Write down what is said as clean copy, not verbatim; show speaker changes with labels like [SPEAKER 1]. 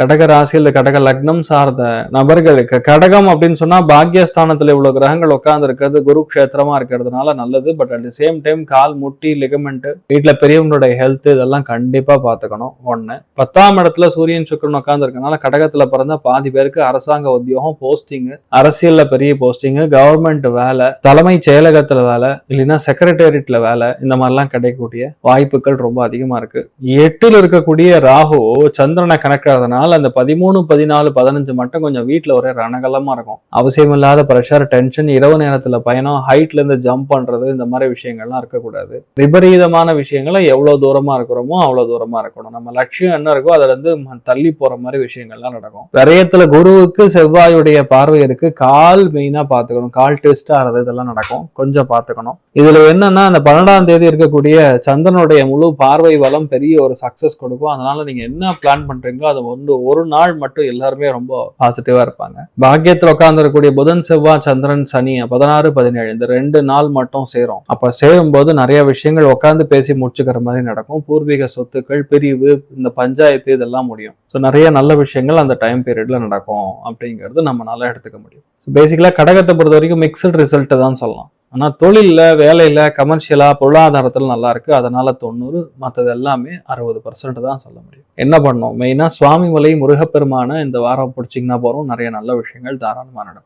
[SPEAKER 1] கடக ராசி இல்ல கடக லக்னம் சார்ந்த நபர்களுக்கு கடகம் அப்படின்னு சொன்னா பாக்கியஸ்தானத்துல இவ்வளவு கிரகங்கள் உட்கார்ந்து இருக்கிறது குரு கஷேத்திரமா இருக்கிறதுனால நல்லது. But at the same time call முட்டி லிகமெண்ட் வீட்டுல பெரியவங்களுடைய ஹெல்த் இதெல்லாம் கண்டிப்பா பாத்துக்கணும். ஒண்ணு 10ஆம் இடத்துல சூரியன் சுக்கிரன் உட்கார்ந்து இருக்கனால கடகத்துல பிறந்த பாதி பேருக்கு அரசாங்க உத்தியோகம், போஸ்டிங், அரசியல்ல பெரிய போஸ்டிங், கவர்மெண்ட் வேலை, தலைமை செயலகத்துல வேலை, இல்லைன்னா செக்ரட்டேரியட்ல வேலை, இந்த மாதிரிலாம் கிடைக்கக்கூடிய வாய்ப்புகள் ரொம்ப அதிகமா இருக்கு. 8ல் இருக்கக்கூடிய ராகு சந்திரனை கணக்கிறதுனால அந்த 13, 14, 15 மட்டும் கொஞ்சம் வீட்டுல ஒரே ரணகலமா இருக்கும். அவசியம் இல்லாத பிரஷர், டென்ஷன், இரவு நேரத்துல பயணம், ஹைட்ல இருந்து ஜம்ப் பண்றது, இந்த மாதிரி விஷயங்கள்லாம் இருக்கக்கூடாது. விபரீதமான விஷயங்களை எவ்வளவு தூரமா இருக்கிறோமோ அவ்வளவு தூரமா இருக்கணும். நம்ம லட்சியம் என்ன இருக்கோ அதுல இருந்து தள்ளி போற மாதிரி விஷயங்கள்லாம் நடக்கும். விரயத்துல குருவுக்கு செவ்வாயுடைய பார்வை இருக்கு. கால் மெயினா பாத்துக்கணும். கால் டெஸ்ட் ஆறது இதெல்லாம் நடக்கும், கொஞ்சம் பாத்துக்கணும். இதுல என்னன்னா அந்த 12ஆம் தேதி இருக்கக்கூடிய சந்திரனுடைய முழு பார்வை வளம் பெரிய ஒரு சக்சஸ் கொடுக்கும். அதனால நீங்க என்ன பிளான் பண்றீங்களோ அது வந்து ஒரு நாள் மட்டும் எல்லாருமே ரொம்ப பாசிட்டிவா இருப்பாங்க. பாக்கியத்துல உட்கார்ந்து இருக்கக்கூடிய புதன், செவ்வாய், சந்திரன், சனி 16, 17 இந்த 2 நாள் மட்டும் சேரும். அப்ப சேரும் போது நிறைய விஷயங்கள் உட்கார்ந்து பேசி முடிச்சுக்கிற மாதிரி நடக்கும். பூர்வீக சொத்துக்கள், பிரிவு, இந்த பஞ்சாயத்து இதெல்லாம் முடியும். ஸோ நிறைய நல்ல விஷயங்கள் அந்த டைம் பீரியட்ல நடக்கும் அப்படிங்கிறது நம்மளால எடுத்துக்க முடியும். பேசிக்கலா கடகத்தை பொறுத்த வரைக்கும் மிக்சட் ரிசல்ட் தான் சொல்லலாம். ஆனா தொழில்ல, வேலையில, கமர்ஷியலா, பொருளாதாரத்துல நல்லா இருக்கு. அதனால 90, மற்றது எல்லாமே 60% தான் சொல்ல முடியும். என்ன பண்ணோம் மெயினா சுவாமிமலை முருகப்பெருமான இந்த வாரம் பிடிச்சிங்கன்னா போறோம். நிறைய நல்ல விஷயங்கள் தாராளமா நடக்கும்.